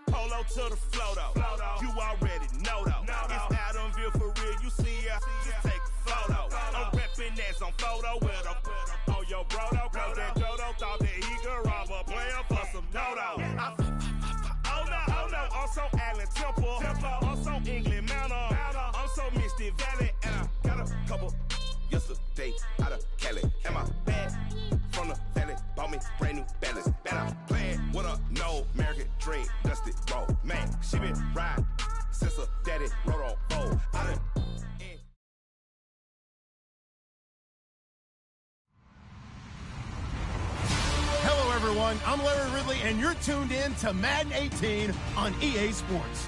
Polo to the flow though. You already know though. It's Adamville for real. You see ya, just take a photo. I'm reppin' that's on photo with a on your bro though. Cause that Jodo thought that he could rob a player for some dodo. Oh no, I'm so Allen Temple. I'm so England Manor. I'm so Mystic Valley. And I got a couple yesterday out of Cali. And my bag from the valley bought me brand new balance. Bet I'm playing with a no American dream, dusty roll. Man, she been riding since her daddy rode on bold. Hello, everyone. I'm Larry Ridley, and you're tuned in to Madden 18 on EA Sports.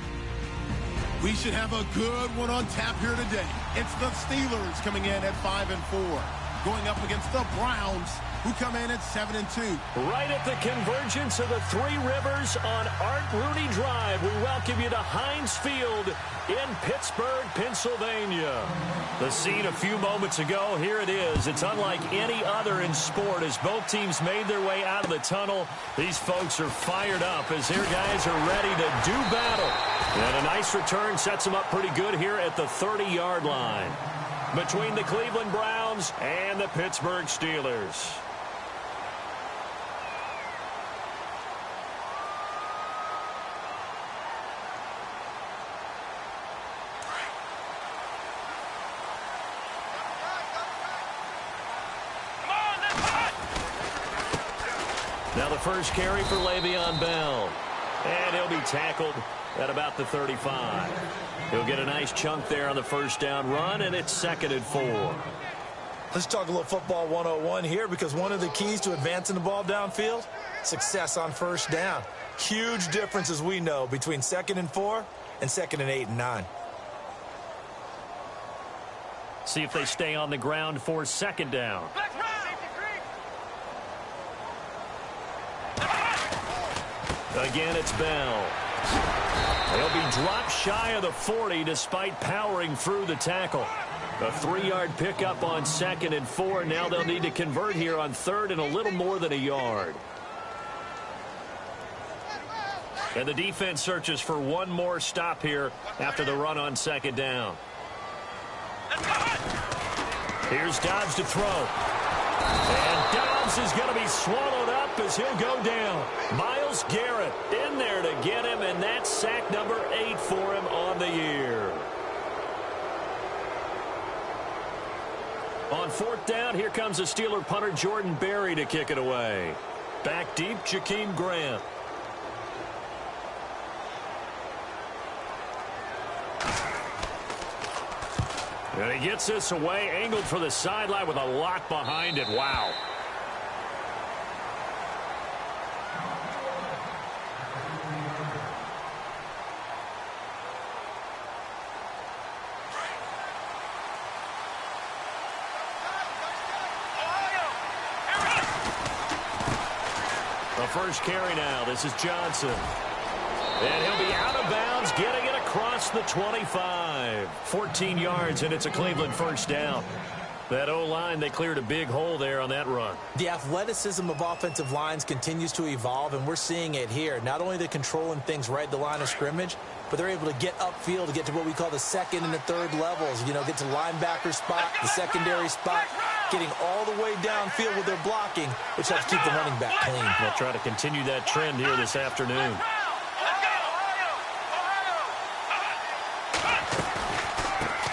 We should have a good one on tap here today. It's the Steelers coming in at 5-4, going up against the Browns, who come in at 7-2. Right at the convergence of the Three Rivers on Art Rooney Drive, we welcome you to Heinz Field in Pittsburgh, Pennsylvania. The scene a few moments ago, here it is. It's unlike any other in sport as both teams made their way out of the tunnel. These folks are fired up as their guys are ready to do battle. And a nice return sets them up pretty good here at the 30-yard line between the Cleveland Browns and the Pittsburgh Steelers. Now the first carry for Le'Veon Bell. And he'll be tackled at about the 35. He'll get a nice chunk there on the first down run, and it's 2nd and 4. Let's talk a little football 101 here, because one of the keys to advancing the ball downfield, success on first down. Huge difference, as we know, between 2nd and 4 and 2nd and 8 and 9. See if they stay on the ground for 2nd down. Again, it's Bell. He'll be dropped shy of the 40 despite powering through the tackle. A 3-yard pickup on 2nd and 4. Now they'll need to convert here on 3rd and a little more than a yard. And the defense searches for one more stop here after the run on 2nd down. Here's Dobbs to throw. And Dobbs is going to be swallowed up as he'll go down. Myles Garrett in there to get him, and that's sack number 8 for him on the year. On 4th down, here comes the Steeler punter Jordan Berry to kick it away. Back deep, Jakeem Grant. And he gets this away, angled for the sideline with a lock behind it. Wow. The first carry now. This is Johnson. And he'll be out of bounds, getting it across the 25. 14 yards, and it's a Cleveland first down. That O-line, they cleared a big hole there on that run. The athleticism of offensive lines continues to evolve, and we're seeing it here. Not only the controlling things right at the line of scrimmage, but they're able to get upfield to get to what we call the 2nd and the 3rd levels. You know, get to linebacker spot, the secondary spot, getting all the way downfield with their blocking, which helps keep the running back clean. They'll try to continue that trend here this afternoon.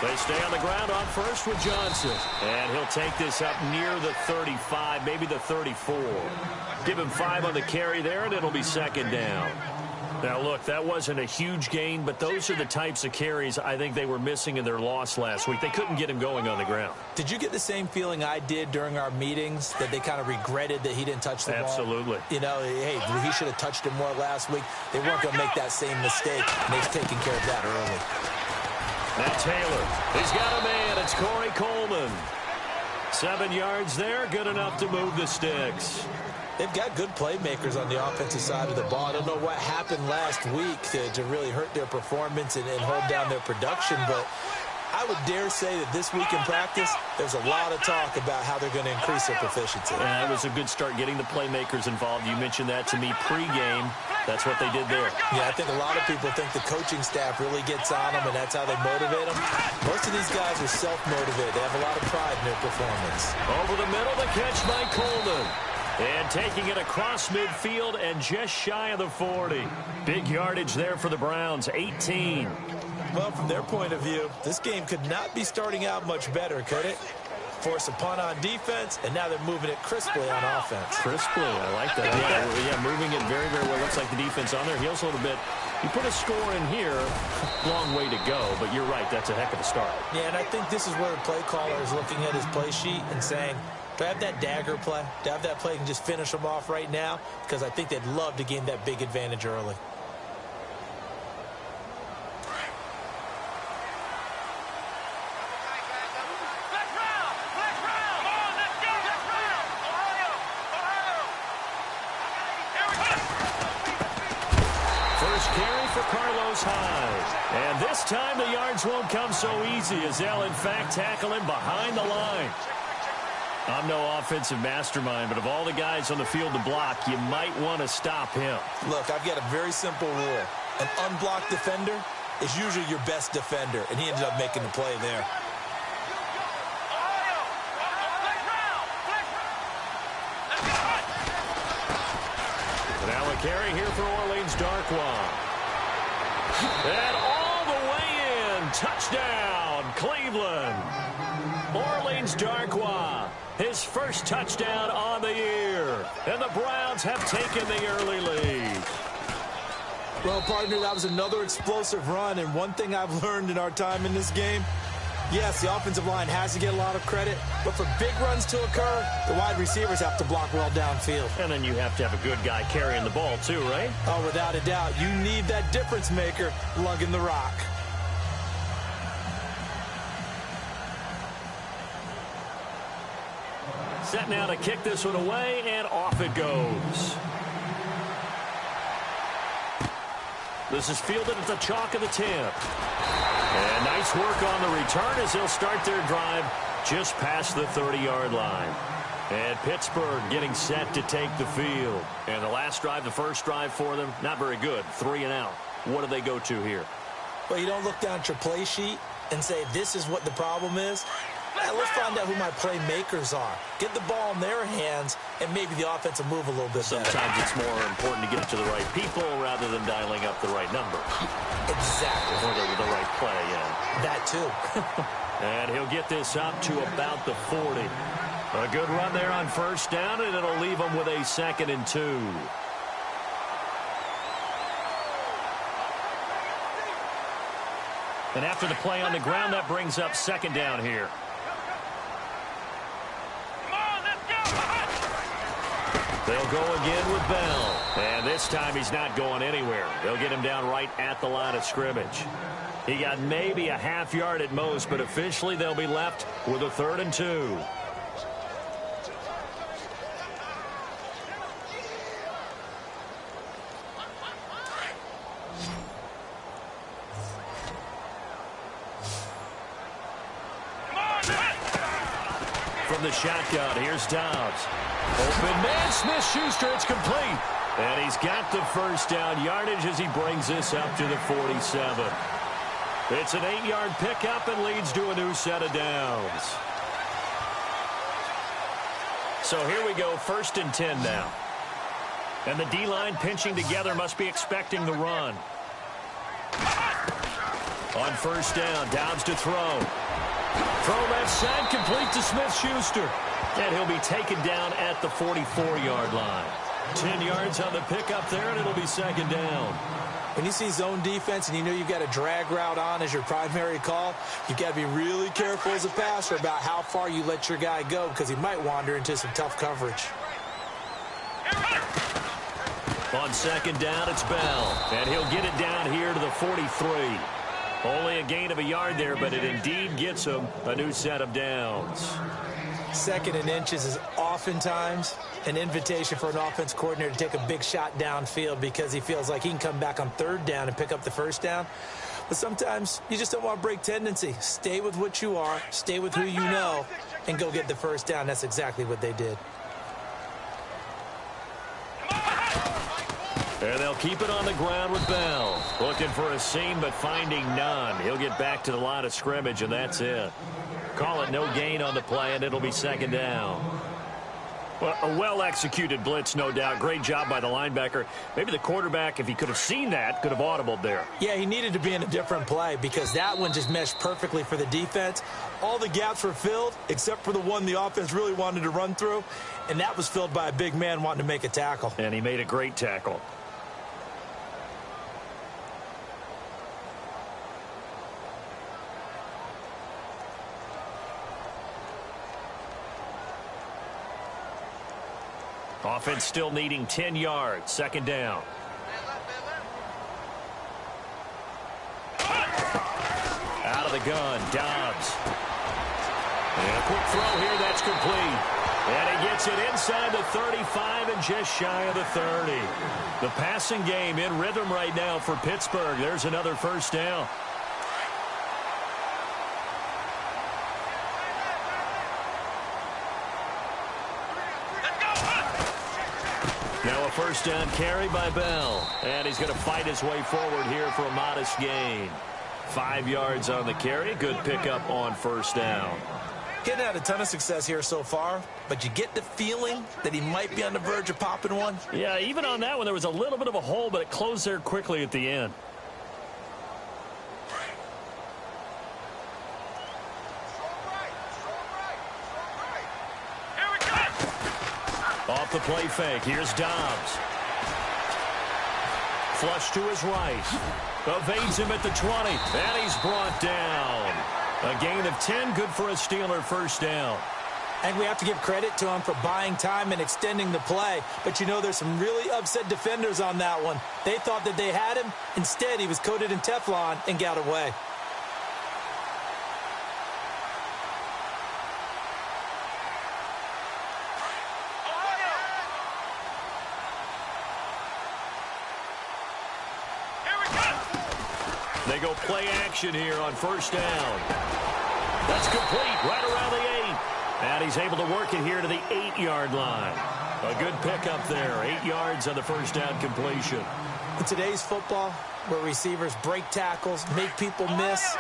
They stay on the ground on first with Johnson. And he'll take this up near the 35, maybe the 34. Give him 5 on the carry there, and it'll be 2nd down. Now, look, that wasn't a huge gain, but those are the types of carries I think they were missing in their loss last week. They couldn't get him going on the ground. Did you get the same feeling I did during our meetings, that they kind of regretted that he didn't touch the ball? Absolutely. You know, hey, he should have touched it more last week. They weren't going to make that same mistake, and they've taken care of that early. Now Taylor, he's got a man. It's Corey Coleman. 7 yards there, good enough to move the sticks. They've got good playmakers on the offensive side of the ball. I don't know what happened last week to really hurt their performance and hold down their production, but I would dare say that this week in practice, there's a lot of talk about how they're going to increase their proficiency. Yeah, it was a good start getting the playmakers involved. You mentioned that to me pregame. That's what they did there. Yeah, I think a lot of people think the coaching staff really gets on them, and that's how they motivate them. Most of these guys are self-motivated. They have a lot of pride in their performance. Over the middle, the catch by Coleman. And taking it across midfield and just shy of the 40. Big yardage there for the Browns, 18. Well, from their point of view, this game could not be starting out much better, could it? Force a punt on defense, and now they're moving it crisply on offense. Crisply, I like that. Yeah, moving it very, very well. Looks like the defense on there heals a little bit. You put a score in here, long way to go, but you're right, that's a heck of a start. Yeah, and I think this is where the play caller is looking at his play sheet and saying, do I have that dagger play? Do I have that play and just finish them off right now? Because I think they'd love to gain that big advantage early. And this time the yards won't come so easy as they'll in fact tackle him behind the line. I'm no offensive mastermind, but of all the guys on the field to block, you might want to stop him. Look, I've got a very simple rule. An unblocked defender is usually your best defender, and he ended up making the play there. Now a carry here for Orleans Darkwa. And all the way in. Touchdown, Cleveland. Orleans Darkwa, his first touchdown on the year. And the Browns have taken the early lead. Well, partner, that was another explosive run. And one thing I've learned in our time in this game, yes, the offensive line has to get a lot of credit, but for big runs to occur, the wide receivers have to block well downfield. And then you have to have a good guy carrying the ball too, right? Oh, without a doubt. You need that difference maker lugging the rock. Set now to kick this one away, and off it goes. This is fielded at the chalk of the 10. And nice work on the return as they'll start their drive just past the 30-yard line. And Pittsburgh getting set to take the field. And the last drive, the first drive for them, not very good. 3 and out. What do they go to here? Well, you don't look down at your play sheet and say, this is what the problem is. Now, let's find out who my playmakers are. Get the ball in their hands, and maybe the offense will move a little bit better. Sometimes it's more important to get it to the right people rather than dialing up the right number. Exactly. Or the right play, yeah. That too. And he'll get this up to about the 40. A good run there on first down, and it'll leave him with a 2nd and 2. And after the play on the ground, that brings up 2nd down here. They'll go again with Bell. And this time he's not going anywhere. They'll get him down right at the line of scrimmage. He got maybe a half yard at most, but officially they'll be left with a 3rd and 2. From the shotgun, here's Dobbs. Open man, Smith-Schuster, it's complete. And he's got the first down yardage as he brings this up to the 47. It's an 8-yard pickup and leads to a new set of downs. So here we go, 1st and 10 now. And the D-line pinching together must be expecting the run. On first down, Dobbs to throw. Throw left side, complete to Smith-Schuster. And he'll be taken down at the 44-yard line. 10 yards on the pickup there, and it'll be 2nd down. When you see zone defense and you know you've got a drag route on as your primary call, you've got to be really careful as a passer about how far you let your guy go because he might wander into some tough coverage. On 2nd down, it's Bell. And he'll get it down here to the 43. Only a gain of a yard there, but it indeed gets him a new set of downs. Second and inches is oftentimes an invitation for an offense coordinator to take a big shot downfield because he feels like he can come back on third down and pick up the first down. But sometimes you just don't want to break tendency. Stay with what you are, stay with who you know, and go get the first down. That's exactly what they did. And they'll keep it on the ground with Bell. Looking for a seam, but finding none. He'll get back to the line of scrimmage, and that's it. Call it no gain on the play, and it'll be second down. Well, a well-executed blitz, no doubt. Great job by the linebacker. Maybe the quarterback, if he could have seen that, could have audibled there. Yeah, he needed to be in a different play because that one just meshed perfectly for the defense. All the gaps were filled except for the one the offense really wanted to run through, and that was filled by a big man wanting to make a tackle. And he made a great tackle. Offense still needing 10 yards. Second down. Out of the gun, Dobbs. And a quick throw here, that's complete. And he gets it inside the 35 and just shy of the 30. The passing game in rhythm right now for Pittsburgh. There's another first down. Now a first down carry by Bell. And he's going to fight his way forward here for a modest gain. 5 yards on the carry. Good pickup on first down. Getting had a ton of success here so far, but you get the feeling that he might be on the verge of popping one. Yeah, even on that one, there was a little bit of a hole, but it closed there quickly at the end. Off the play fake. Here's Dobbs. Flush to his right. Evades him at the 20. And he's brought down. A gain of 10. Good for a Steeler first down. And we have to give credit to him for buying time and extending the play. But you know, there's some really upset defenders on that one. They thought that they had him. Instead, he was coated in Teflon and got away. They go play action here on first down. That's complete right around the 8. And he's able to work it here to the 8-yard line. A good pickup there. 8 yards on the first down completion. In today's football, where receivers break tackles, make people miss,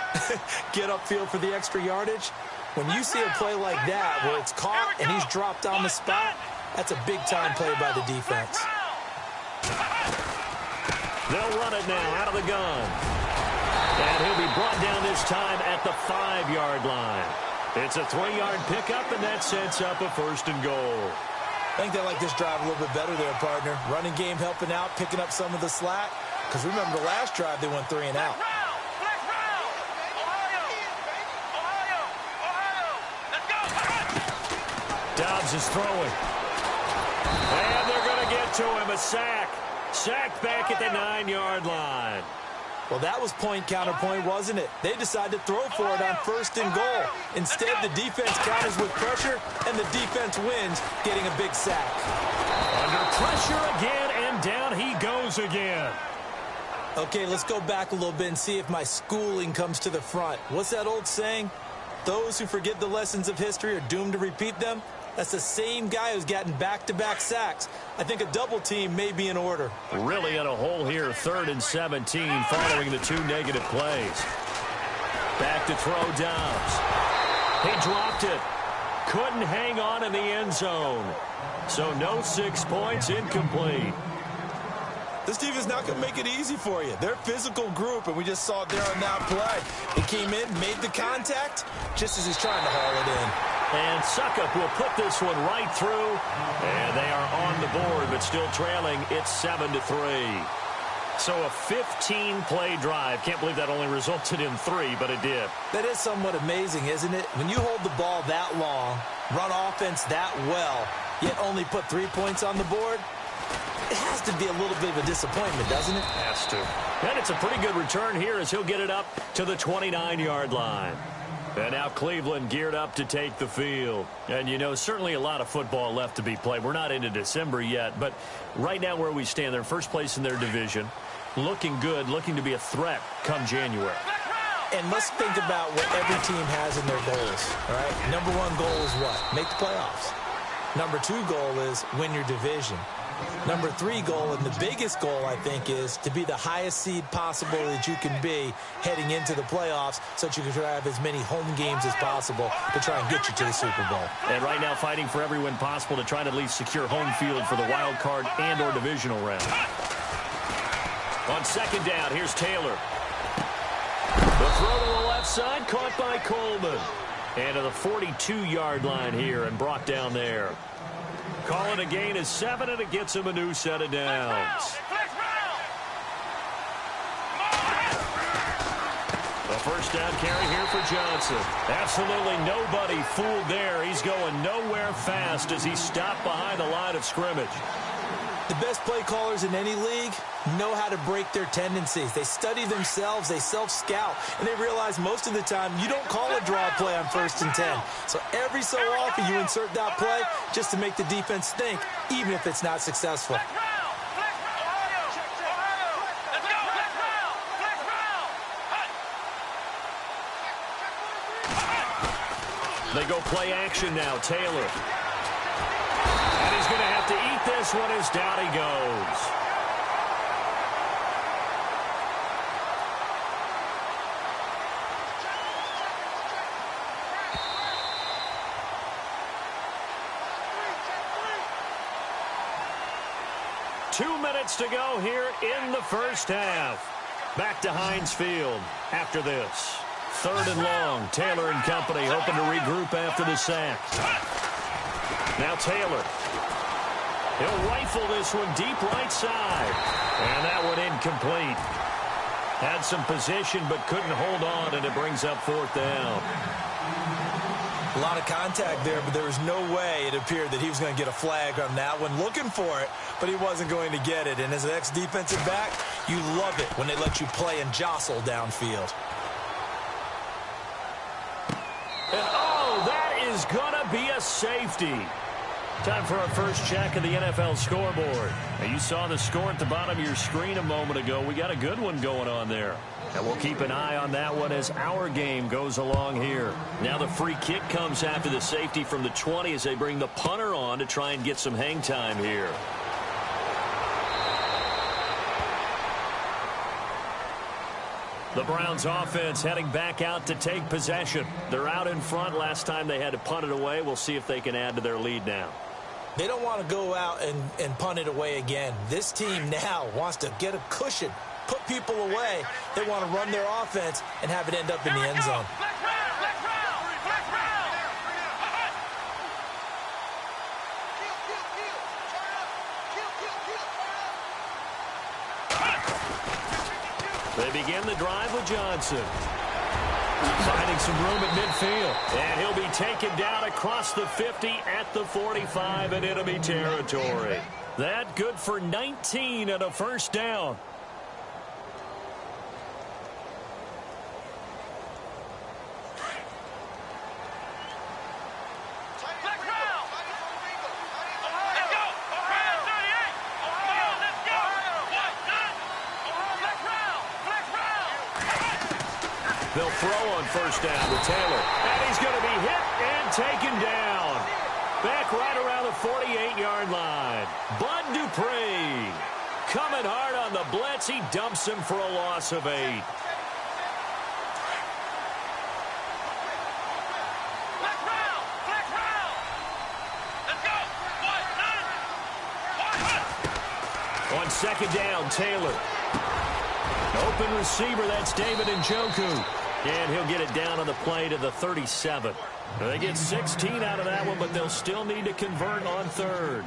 get upfield for the extra yardage, when you see a play like that where it's caught and he's dropped on the spot, that's a big-time play by the defense. They'll run it now out of the gun. And he'll be brought down this time at the 5-yard line. It's a 3-yard pickup, and that sets up a first and goal. I think they like this drive a little bit better there, partner. Running game helping out, picking up some of the slack. Because remember the last drive, they went 3 and out. Dobbs is throwing. And they're going to get to him. A sack. Sacked back at the 9-yard line. Well, that was point counterpoint, wasn't it? They decided to throw for it on first and goal. Instead, the defense counters with pressure, and the defense wins, getting a big sack. Under pressure again, and down he goes again. Okay, let's go back a little bit and see if my schooling comes to the front. What's that old saying? Those who forget the lessons of history are doomed to repeat them. That's the same guy who's gotten back-to-back sacks. I think a double team may be in order. Really in a hole here, 3rd and 17, following the 2 negative plays. Back to throw Dobbs. He dropped it. Couldn't hang on in the end zone. So no 6 points, incomplete. This team is not going to make it easy for you. They're a physical group, and we just saw it there on that play. He came in, made the contact, just as he's trying to haul it in. And Suckup will put this one right through. And they are on the board, but still trailing. It's 7-3. So a 15-play drive. Can't believe that only resulted in 3, but it did. That is somewhat amazing, isn't it? When you hold the ball that long, run offense that well, yet only put 3 points on the board, it has to be a little bit of a disappointment, doesn't it? Has to. And it's a pretty good return here as he'll get it up to the 29-yard line. And now Cleveland geared up to take the field. And, you know, certainly a lot of football left to be played. We're not into December yet, but right now where we stand, they're first place in their division. Looking good, looking to be a threat come January. And let's think about what every team has in their goals, all right? Number one goal is what? Make the playoffs. Number two goal is win your division. Number three goal, and the biggest goal, I think, is to be the highest seed possible that you can be heading into the playoffs so that you can have as many home games as possible to try and get you to the Super Bowl. And right now fighting for every win possible to try to at least secure home field for the wild card and or divisional round. On second down, here's Taylor. The throw to the left side, caught by Coleman. And to the 42-yard line here and brought down there. Calling a gain is 7, and it gets him a new set of downs. The first down carry here for Johnson. Absolutely nobody fooled there. He's going nowhere fast as he stopped behind the line of scrimmage. The best play callers in any league know how to break their tendencies. They study themselves, they self-scout, and they realize most of the time you don't call a draw play on 1st and 10. So every so often you insert that play just to make the defense think, even if it's not successful. They go play action now, Taylor. And he's going to have to eat this one as down he goes. Two minutes to go here in the first half. Back to Heinz Field after this. 3rd and long. Taylor and company hoping to regroup after the sack. Now Taylor. He'll rifle this one deep right side. And that one incomplete. Had some position but couldn't hold on, and it brings up 4th down. A lot of contact there, but there was no way it appeared that he was going to get a flag on that one. Looking for it, but he wasn't going to get it. And as an ex-defensive back, you love it when they let you play and jostle downfield. And oh, that is going to be a safety. Time for our first check of the NFL scoreboard. Now, you saw the score at the bottom of your screen a moment ago. We got a good one going on there. And we'll keep an eye on that one as our game goes along here. Now the free kick comes after the safety from the 20 as they bring the punter on to try and get some hang time here. The Browns offense heading back out to take possession. They're out in front. Last time they had to punt it away. We'll see if they can add to their lead now. They don't want to go out and punt it away again. This team now wants to get a cushion, put people away. They want to run their offense and have it end up in the end zone. They begin the drive with Johnson. Finding some room at midfield. And he'll be taken down across the 50 at the 45 in enemy territory. That good for 19 and a first down. They'll throw on first down with Taylor. And he's going to be hit and taken down. Back right around the 48-yard line. Bud Dupree coming hard on the blitz. He dumps him for a loss of 8. On second down, Taylor. Open receiver, that's David Njoku. And he'll get it down on the play to the 37. They get 16 out of that one, but they'll still need to convert on 3rd.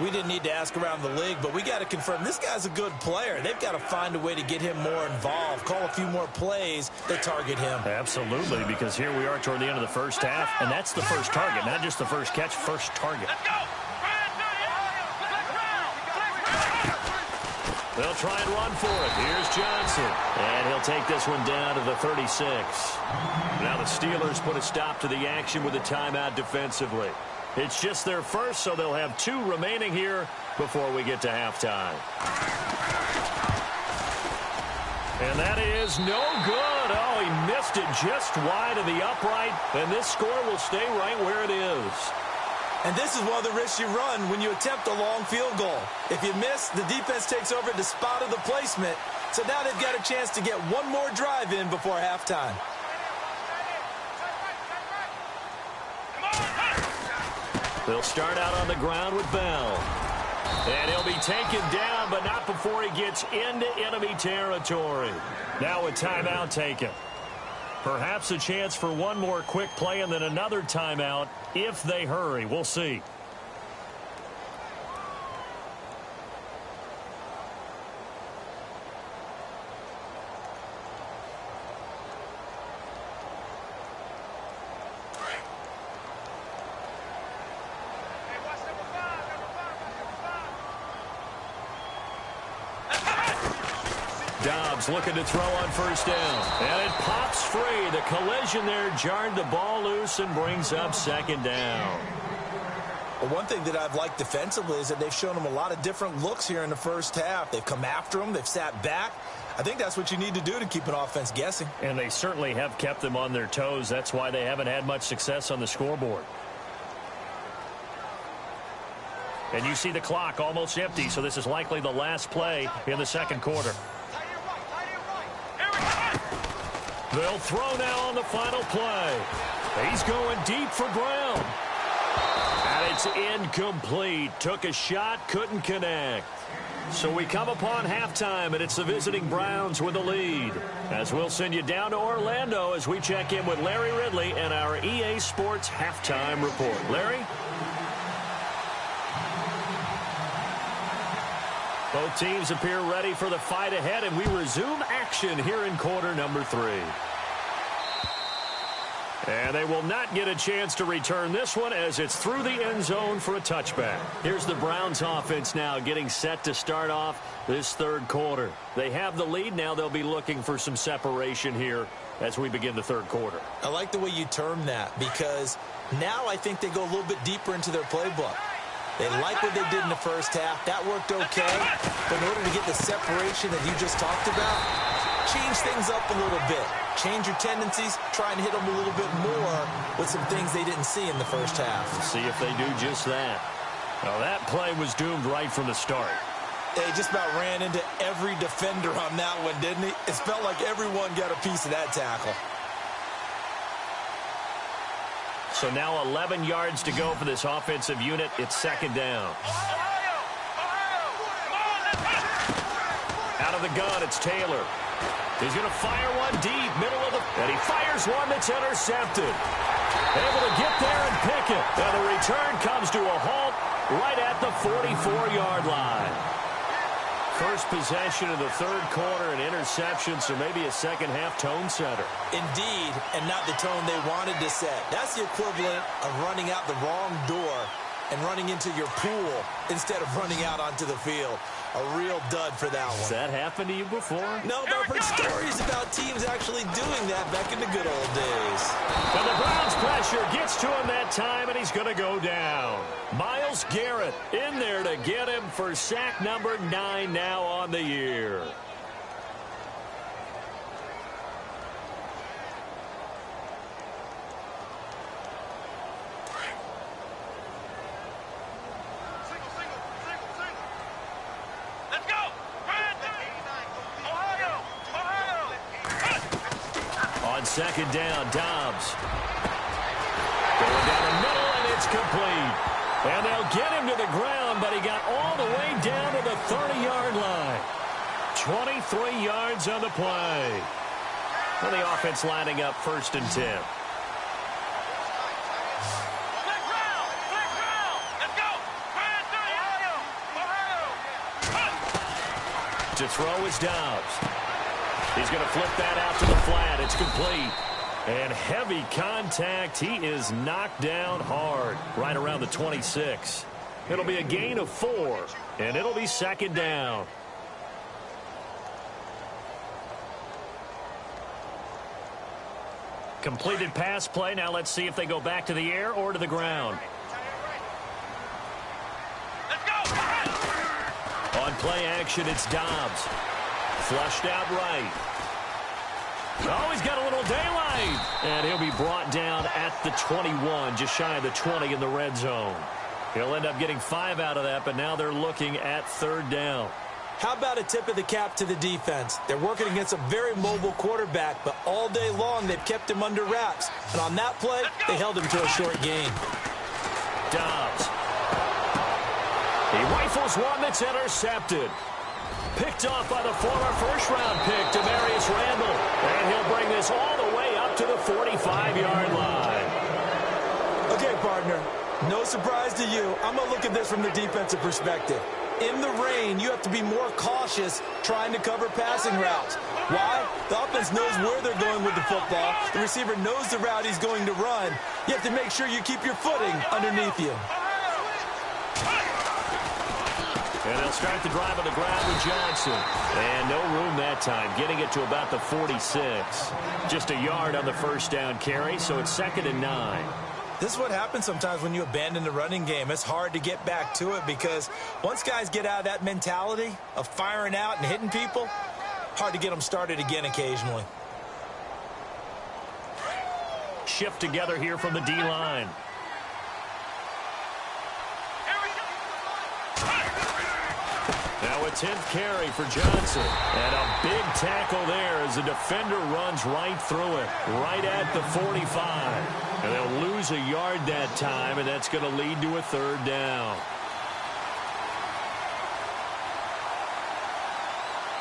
We didn't need to ask around the league, but we got to confirm this guy's a good player. They've got to find a way to get him more involved, call a few more plays that target him. Absolutely, because here we are toward the end of the first half, and that's the first target, not just the first catch, first target. They'll try and run for it. Here's Johnson. And he'll take this one down to the 36. Now the Steelers put a stop to the action with a timeout defensively. It's just their first, so they'll have 2 remaining here before we get to halftime. And that is no good. Oh, he missed it just wide of the upright, and this score will stay right where it is. And this is one of the risks you run when you attempt a long field goal. If you miss, the defense takes over the spot of the placement. So now they've got a chance to get one more drive in before halftime. They'll start out on the ground with Bell. And he'll be taken down, but not before he gets into enemy territory. Now a timeout taken. Perhaps a chance for one more quick play and then another timeout if they hurry. We'll see. Looking to throw on first down. And it pops free. The collision there jarred the ball loose and brings up second down. Well, one thing that I've liked defensively is that they've shown them a lot of different looks here in the first half. They've come after them. They've sat back. I think that's what you need to do to keep an offense guessing. And they certainly have kept them on their toes. That's why they haven't had much success on the scoreboard. And you see the clock almost empty, so this is likely the last play in the second quarter. They'll throw now on the final play. He's going deep for Brown. And it's incomplete. Took a shot, couldn't connect. So we come upon halftime, and it's the visiting Browns with the lead. As we'll send you down to Orlando as we check in with Larry Ridley and our EA Sports halftime report. Larry? Both teams appear ready for the fight ahead, and we resume action here in quarter number 3. And they will not get a chance to return this one as it's through the end zone for a touchback. Here's the Browns offense now getting set to start off this third quarter. They have the lead. Now they'll be looking for some separation here as we begin the third quarter. I like the way you term that because now I think they go a little bit deeper into their playbook. They like what they did in the first half. That worked okay. But in order to get the separation that you just talked about, change things up a little bit. Change your tendencies. Try and hit them a little bit more with some things they didn't see in the first half. See if they do just that. Now, that play was doomed right from the start. They just about ran into every defender on that one, didn't he? It felt like everyone got a piece of that tackle. So now 11 yards to go for this offensive unit. It's second down. Out of the gun, it's Taylor. He's going to fire one deep, middle of the... And he fires one that's intercepted. Able to get there and pick it. And the return comes to a halt right at the 44-yard line. First possession of the third quarter, an interception, so maybe a second-half tone setter. Indeed, and not the tone they wanted to set. That's the equivalent of running out the wrong door and running into your pool instead of running out onto the field. A real dud for that one. Has that happened to you before? No, but I've heard stories about teams actually doing that back in the good old days. And the Browns pressure gets to him that time, and he's going to go down. Myles Garrett in there to get him for sack number 9 now on the year. Second down, Dobbs. Going down the middle, and it's complete. And they'll get him to the ground, but he got all the way down to the 30-yard line. 23 yards on the play. And the offense lining up 1st and 10. To throw is Dobbs. He's going to flip that out to the flat. It's complete. And heavy contact. He is knocked down hard right around the 26. It'll be a gain of 4, and it'll be second down. Completed pass play. Now let's see if they go back to the air or to the ground. On play action, it's Dobbs. Flushed out right. Oh, he's got a little daylight. And he'll be brought down at the 21, just shy of the 20 in the red zone. He'll end up getting 5 out of that, but now they're looking at 3rd down. How about a tip of the cap to the defense? They're working against a very mobile quarterback, but all day long they've kept him under wraps. And on that play, they held him to a short gain. Dobbs. He rifles one that's intercepted. Picked off by the former first-round pick, Demarius Randall. And he'll bring this all the way up to the 45-yard line. Okay, partner, no surprise to you. I'm going to look at this from the defensive perspective. In the rain, you have to be more cautious trying to cover passing routes. Why? The offense knows where they're going with the football. The receiver knows the route he's going to run. You have to make sure you keep your footing underneath you. And they'll start the drive on the ground with Johnson. And no room that time, getting it to about the 46. Just a yard on the first down carry, so it's 2nd and 9. This is what happens sometimes when you abandon the running game. It's hard to get back to it because once guys get out of that mentality of firing out and hitting people, hard to get them started again occasionally. Shift together here from the D-line. Now a 10th carry for Johnson. And a big tackle there as the defender runs right through it, right at the 45. And they'll lose a yard that time, and that's going to lead to a 3rd down.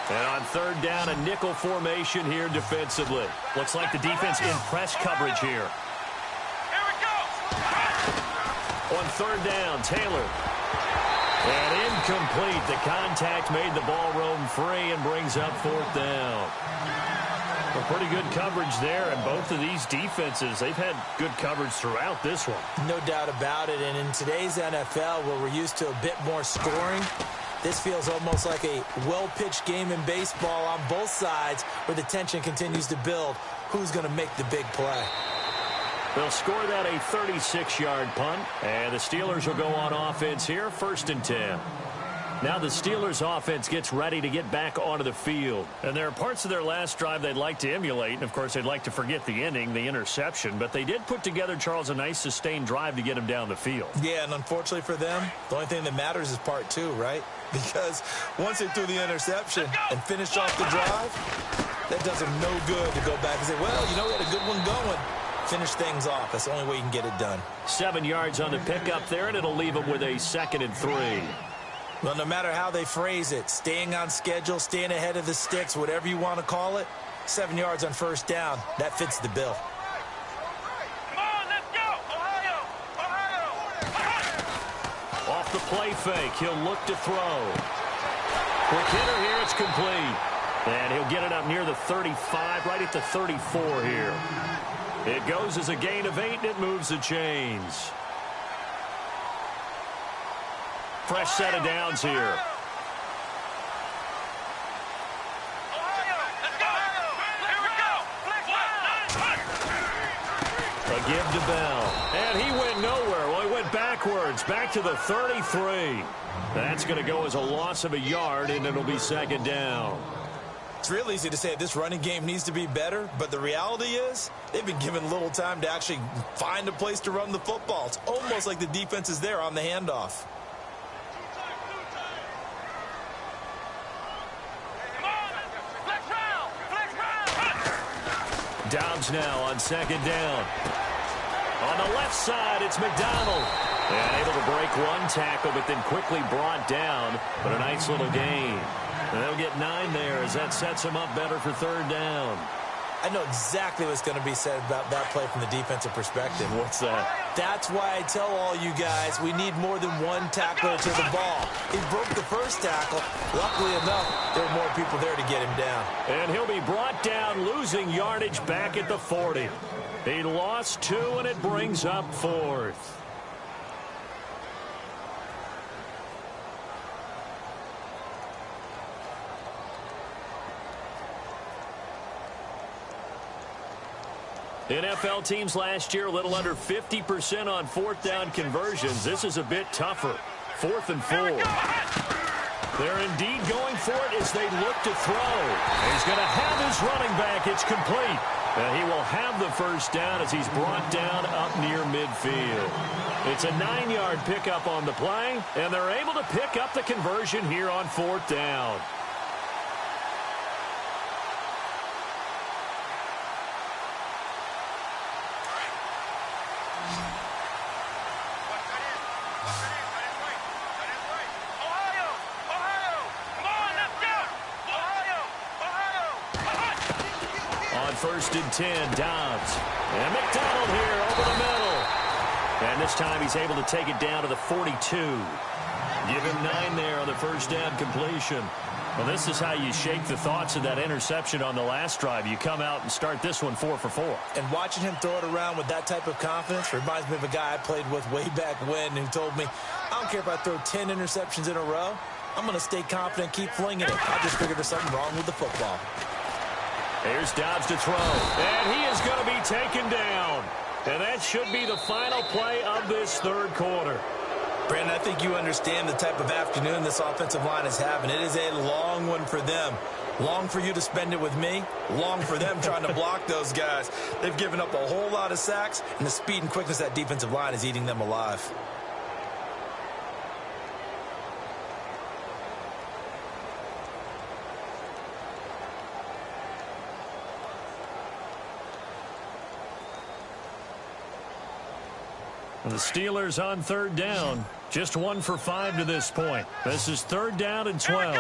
And on 3rd down, a nickel formation here defensively. Looks like the defense in press coverage here. On 3rd down, Taylor. And incomplete. The contact made the ball roam free and brings up 4th down. Well, pretty good coverage there, and both of these defenses, they've had good coverage throughout this one. No doubt about it, and in today's NFL, where we're used to a bit more scoring, this feels almost like a well-pitched game in baseball on both sides where the tension continues to build. Who's going to make the big play? They'll score that a 36-yard punt, and the Steelers will go on offense here, 1st and 10. Now the Steelers offense gets ready to get back onto the field. And there are parts of their last drive they'd like to emulate. And, of course, they'd like to forget the inning, the interception. But they did put together, Charles, a nice sustained drive to get him down the field. Yeah, and unfortunately for them, the only thing that matters is part 2, right? Because once they threw the interception and finished off the drive, that does them no good to go back and say, well, you know, we had a good one going. Finish things off. That's the only way you can get it done. 7 yards on the pickup there, and it'll leave them with a 2nd and 3. Well, no matter how they phrase it, staying on schedule, staying ahead of the sticks, whatever you want to call it, 7 yards on 1st down, that fits the bill. Come on, let's go! Ohio! Ohio! Off the play fake, he'll look to throw. Quick hitter here, it's complete. And he'll get it up near the 35, right at the 34 here. It goes as a gain of 8, and it moves the chains. Fresh set of downs here. A give to Bell. And he went nowhere. Well, he went backwards, back to the 33. That's going to go as a loss of a yard, and it'll be 2nd down. It's real easy to say this running game needs to be better, but the reality is they've been given little time to actually find a place to run the football. It's almost like the defense is there on the handoff. Dobbs now on 2nd down. On the left side, it's McDonald. And able to break one tackle, but then quickly brought down. But a nice little gain. And they'll get 9 there as that sets them up better for 3rd down. I know exactly what's going to be said about that play from the defensive perspective. What's that? That's why I tell all you guys we need more than one tackler to the ball. He broke the first tackle. Luckily enough, there were more people there to get him down. And he'll be brought down, losing yardage back at the 40. He lost 2, and it brings up 4th. NFL teams last year a little under 50% on fourth down conversions. This is a bit tougher. 4th and 4. They're indeed going for it as they look to throw. He's going to have his running back. It's complete. And he will have the first down as he's brought down up near midfield. It's a 9-yard pickup on the play, and they're able to pick up the conversion here on 4th down. First and 10, Dobbs. And McDonald here over the middle. And this time he's able to take it down to the 42. Give him 9 there on the first down completion. Well, this is how you shake the thoughts of that interception on the last drive. You come out and start this one 4 for 4. And watching him throw it around with that type of confidence reminds me of a guy I played with way back when who told me, I don't care if I throw 10 interceptions in a row. I'm going to stay confident, keep flinging it. I just figured there's something wrong with the football. Here's Dobbs to throw, and he is going to be taken down. And that should be the final play of this third quarter. Brandon, I think you understand the type of afternoon this offensive line is having. It is a long one for them. Long for you to spend it with me. Long for them trying to block those guys. They've given up a whole lot of sacks, and the speed and quickness of that defensive line is eating them alive. The Steelers on 3rd down. Just 1 for 5 to this point. This is 3rd down and 12.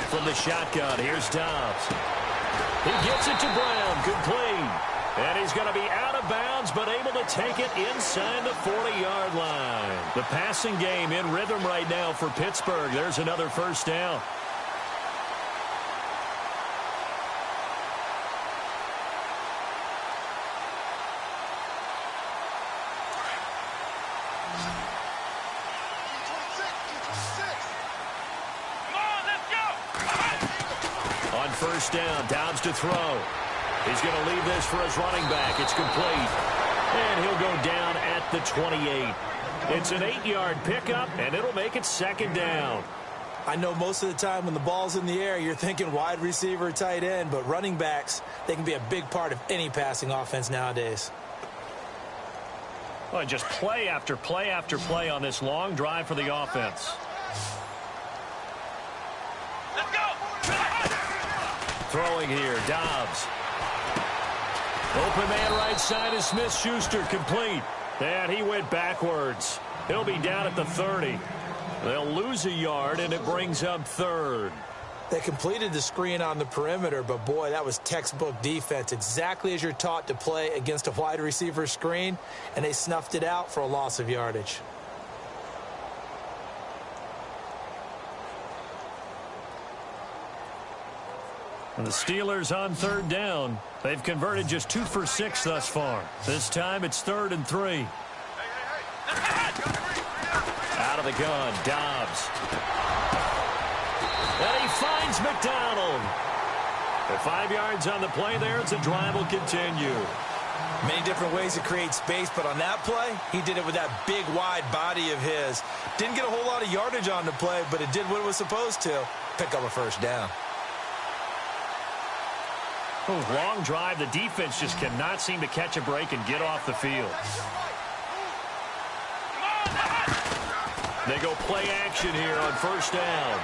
From the shotgun, here's Dobbs. He gets it to Brown, complete. And he's going to be out of bounds, but able to take it inside the 40-yard line. The passing game in rhythm right now for Pittsburgh. There's another first down. First down, Dobbs to throw. He's going to leave this for his running back. It's complete. And he'll go down at the 28. It's an 8-yard pickup, and it'll make it 2nd down. I know most of the time when the ball's in the air, you're thinking wide receiver, tight end, but running backs, they can be a big part of any passing offense nowadays. Well, just play after play after play on this long drive for the offense. Throwing here, Dobbs. Open man right side is Smith-Schuster, complete. And he went backwards. He'll be down at the 30. They'll lose a yard, and it brings up 3rd. They completed the screen on the perimeter, but boy, that was textbook defense. Exactly as you're taught to play against a wide receiver screen, and they snuffed it out for a loss of yardage. And the Steelers on 3rd down. They've converted just 2 for 6 thus far. This time it's 3rd and 3. Out of the gun, Dobbs. And he finds McDonald. At 5 yards on the play there, as the drive will continue. Many different ways to create space, but on that play, he did it with that big, wide body of his. Didn't get a whole lot of yardage on the play, but it did what it was supposed to. Pick up a first down. Long drive. The defense just cannot seem to catch a break and get off the field. They go play action here on first down.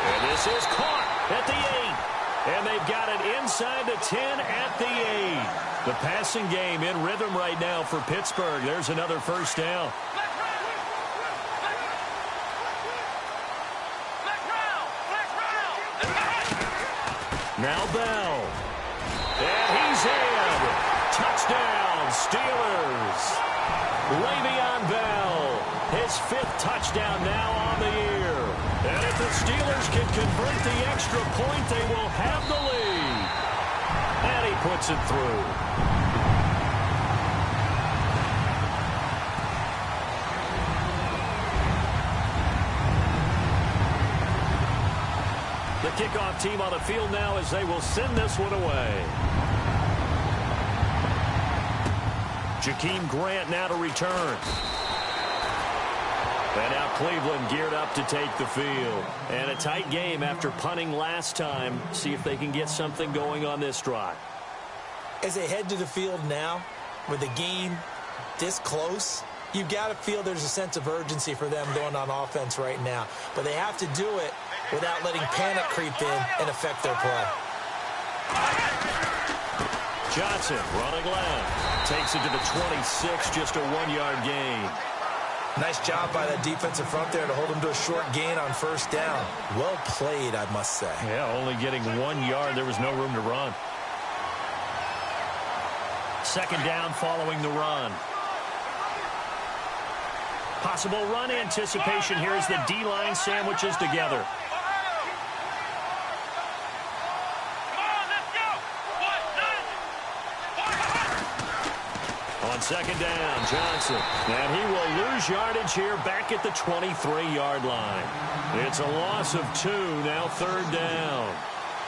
And this is caught at the 8. And they've got it inside the 10 at the 8. The passing game in rhythm right now for Pittsburgh. There's another first down. Now Bell. And he's in. Touchdown, Steelers. Le'Veon Bell. His 5th touchdown now on the year. And if the Steelers can convert the extra point, they will have the lead. And he puts it through. kickoff team on the field now as they will send this one away. Jakeem Grant now to return. And now Cleveland geared up to take the field. And a tight game after punting last time. See if they can get something going on this drive. As they head to the field now, with the game this close, you've got to feel there's a sense of urgency for them going on offense right now. But they have to do it without letting panic creep in and affect their play. Johnson running left. Takes it to the 26, just a 1-yard gain. Nice job by that defensive front there to hold him to a short gain on first down. Well played, I must say. Yeah, only getting 1 yard. There was no room to run. Second down following the run. Possible run anticipation here as the D-line sandwiches together. On second down, Johnson. And he will lose yardage here back at the 23-yard line. It's a loss of 2, now third down.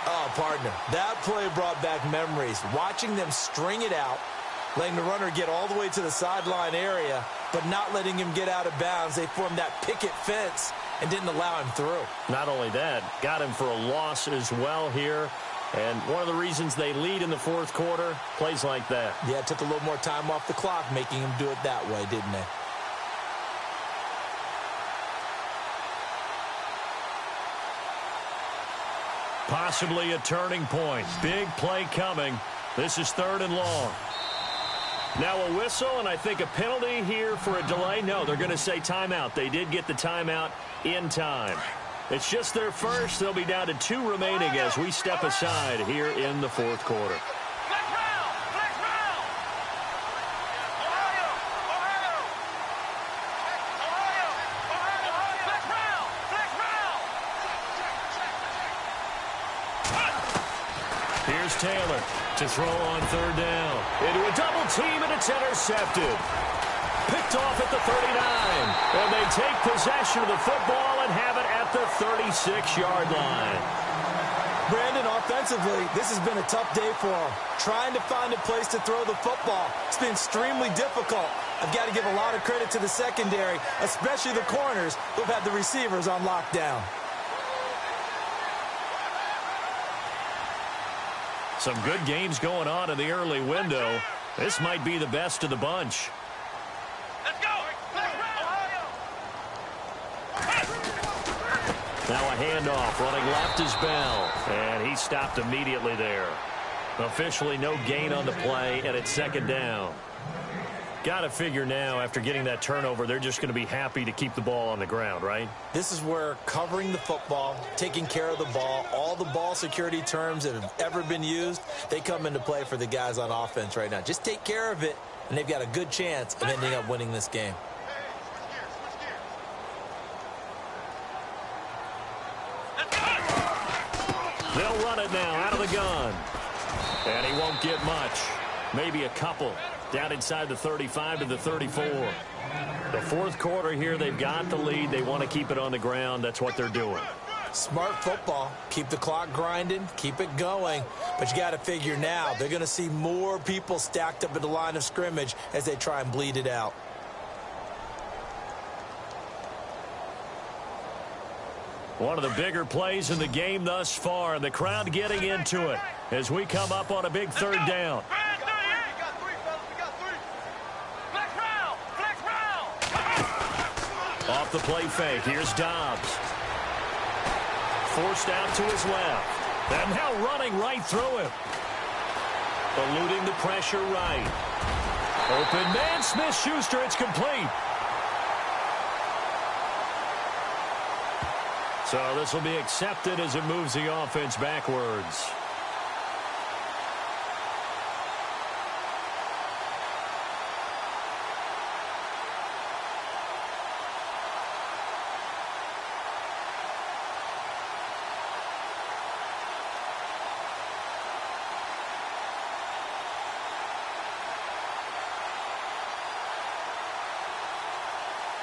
Oh, partner, that play brought back memories. Watching them string it out, letting the runner get all the way to the sideline area, but not letting him get out of bounds. They formed that picket fence and didn't allow him through. Not only that, got him for a loss as well here. And one of the reasons they lead in the fourth quarter, plays like that. Yeah, it took a little more time off the clock, making him do it that way, didn't they? Possibly a turning point. Big play coming. This is third and long. Now a whistle, and I think a penalty here for a delay. No, they're going to say timeout. They did get the timeout in time. It's just their first. They'll be down to 2 remaining as we step aside here in the fourth quarter. Here's Taylor to throw on third down. Into a double team, and it's intercepted. Picked off at the 39. And they take possession of the football and have it at the 36-yard line. Brandon, offensively, this has been a tough day for them. Trying to find a place to throw the football. It's been extremely difficult. I've got to give a lot of credit to the secondary, especially the corners who've had the receivers on lockdown. Some good games going on in the early window. This might be the best of the bunch. Now a handoff, running left is Bell, and he stopped immediately there. Officially no gain on the play, and it's second down. Got to figure now, after getting that turnover, they're just going to be happy to keep the ball on the ground, right? This is where covering the football, taking care of the ball, all the ball security terms that have ever been used, they come into play for the guys on offense right now. Just take care of it, and they've got a good chance of ending up winning this game. They'll run it now out of the gun. And he won't get much. Maybe a couple. Down inside the 35 to the 34. The fourth quarter here, they've got the lead. They want to keep it on the ground. That's what they're doing. Smart football. Keep the clock grinding. Keep it going. But you got to figure now, they're going to see more people stacked up at the line of scrimmage as they try and bleed it out. One of the bigger plays in the game thus far, and the crowd getting into it as we come up on a big third down. Off the play fake, here's Dobbs. Forced out to his left. And now running right through him. Eluding the pressure right. Open man, Smith-Schuster, it's complete. So this will be accepted as it moves the offense backwards.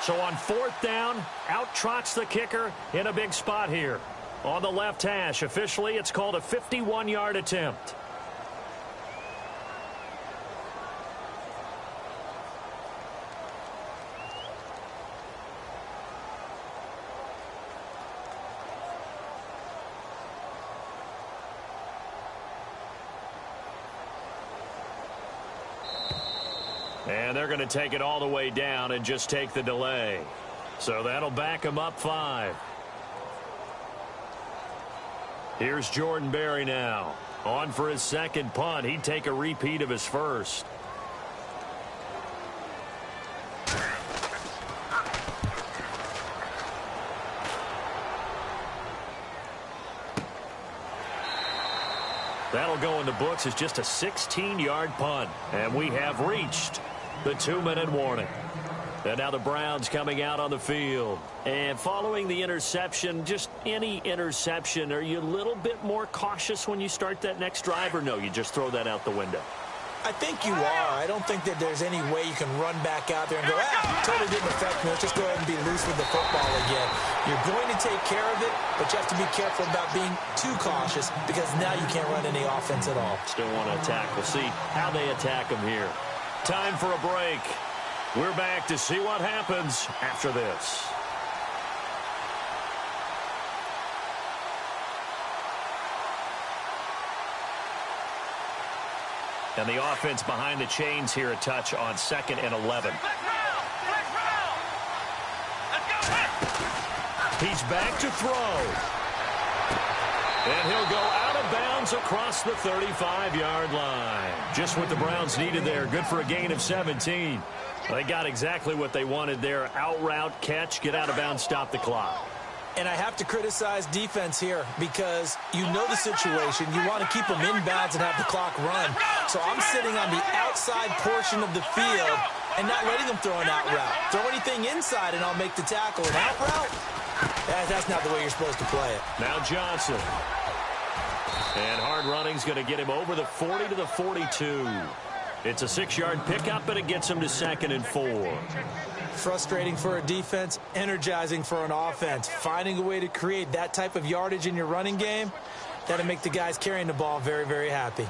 So on fourth down, out trots the kicker in a big spot here. on the left hash. Officially, it's called a 51-yard attempt. And they're going to take it all the way down and just take the delay. So that'll back them up 5. Here's Jordan Berry now. On for his second punt. He'd take a repeat of his first. That'll go in the books as just a 16-yard punt. And we have reached the 2-minute warning. And now the Browns coming out on the field. And following the interception, just any interception, are you a little bit more cautious when you start that next drive, or no, you just throw that out the window? I think you are. I don't think that there's any way you can run back out there and go, totally didn't affect me. Let's just go ahead and be loose with the football again. You're going to take care of it, but you have to be careful about being too cautious because now you can't run any offense at all. Still want to attack. We'll see how they attack them here. Time for a break. We're back to see what happens after this. And the offense behind the chains here a touch on 2nd and 11. He's back to throw. And he'll go out of bounds across the 35-yard line. Just what the Browns needed there. Good for a gain of 17. They got exactly what they wanted there. Out route, catch, get out of bounds, stop the clock. And I have to criticize defense here because you know the situation. You want to keep them inbounds and have the clock run. So I'm sitting on the outside portion of the field and not letting them throw an out route. Throw anything inside and I'll make the tackle. An out route? That's not the way you're supposed to play it. Now Johnson. And hard running's going to get him over the 40 to the 42. It's a 6-yard pickup, but it gets him to 2nd and 4. Frustrating for a defense, energizing for an offense. Finding a way to create that type of yardage in your running game, that'll make the guys carrying the ball very, very happy.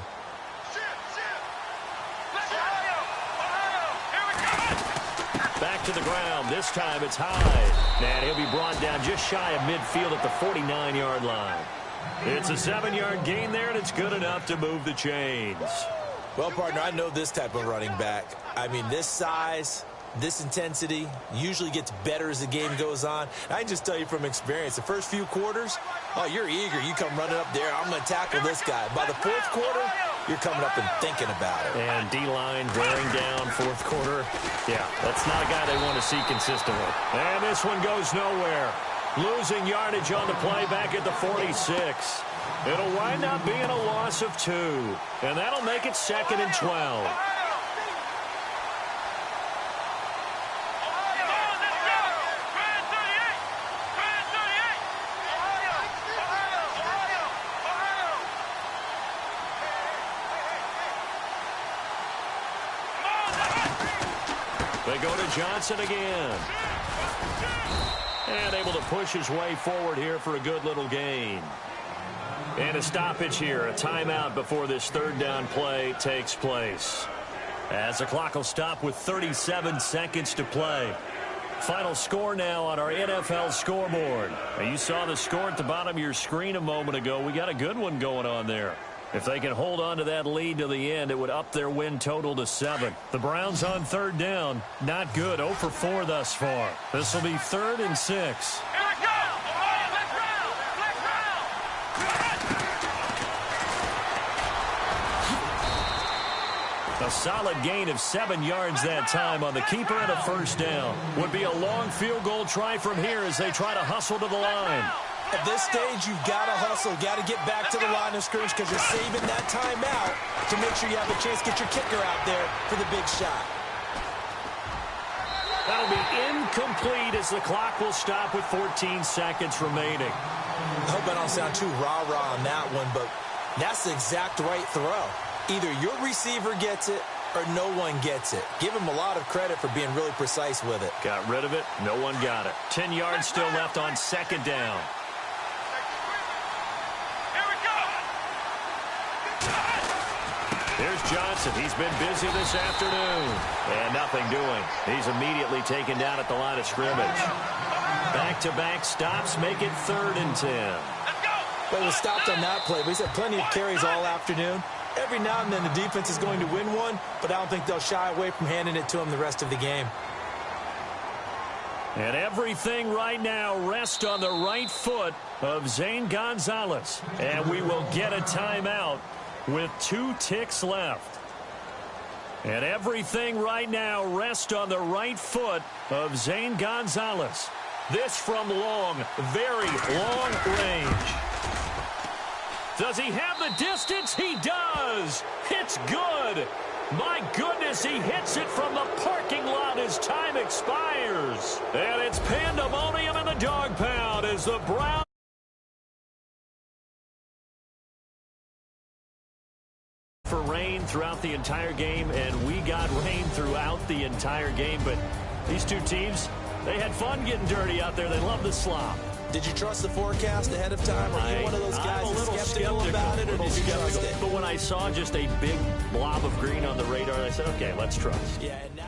Back to the ground. This time it's Hyde. And he'll be brought down just shy of midfield at the 49-yard line. It's a 7-yard gain there, and it's good enough to move the chains. Well, partner, I know this type of running back. I mean, this size, this intensity usually gets better as the game goes on. I can just tell you from experience, the first few quarters, oh, you're eager. You come running up there. I'm going to tackle this guy. By the 4th quarter, you're coming up and thinking about it. And D-line wearing down 4th quarter. Yeah, that's not a guy they want to see consistently. And this one goes nowhere. Losing yardage on the play back at the 46. It'll wind up being a loss of 2. And that'll make it 2nd and 12. They go to Johnson again. And able to push his way forward here for a good little gain. And a stoppage here, a timeout before this 3rd down play takes place. As the clock will stop with 37 seconds to play. Final score now on our NFL scoreboard. Now, you saw the score at the bottom of your screen a moment ago. We got a good one going on there. If they can hold on to that lead to the end, it would up their win total to 7. The Browns on 3rd down, not good. 0 for 4 thus far. This will be 3rd and 6. A solid gain of 7 yards that time on the keeper and a 1st down. Would be a long field goal try from here as they try to hustle to the line. At this stage, you've got to hustle. Got to get back to the line of scrimmage because you're saving that timeout to make sure you have a chance to get your kicker out there for the big shot. That'll be incomplete as the clock will stop with 14 seconds remaining. I hope I don't sound too rah-rah on that one, but that's the exact right throw. Either your receiver gets it or no one gets it. Give him a lot of credit for being really precise with it. Got rid of it. No one got it. 10 yards still left on 2nd down. Johnson. He's been busy this afternoon. And nothing doing. He's immediately taken down at the line of scrimmage. Back-to-back stops make it 3rd and 10. Well, he was stopped on that play, but he's had plenty of carries all afternoon. Every now and then the defense is going to win one, but I don't think they'll shy away from handing it to him the rest of the game. And everything right now rests on the right foot of Zane Gonzalez. And we will get a timeout with 2 ticks left. And everything right now rests on the right foot of Zane Gonzalez. This from long, very long range. Does he have the distance? He does. It's good. My goodness, he hits it from the parking lot as time expires. And it's pandemonium in the dog pound as the Browns for rain throughout the entire game, and we got rain throughout the entire game. But these two teams, they had fun getting dirty out there. They love the slop. Did you trust the forecast ahead of time? Are you one of those guys that's skeptical about it, or did you trust it? But when I saw just a big blob of green on the radar, I said, okay, let's trust. Yeah, and now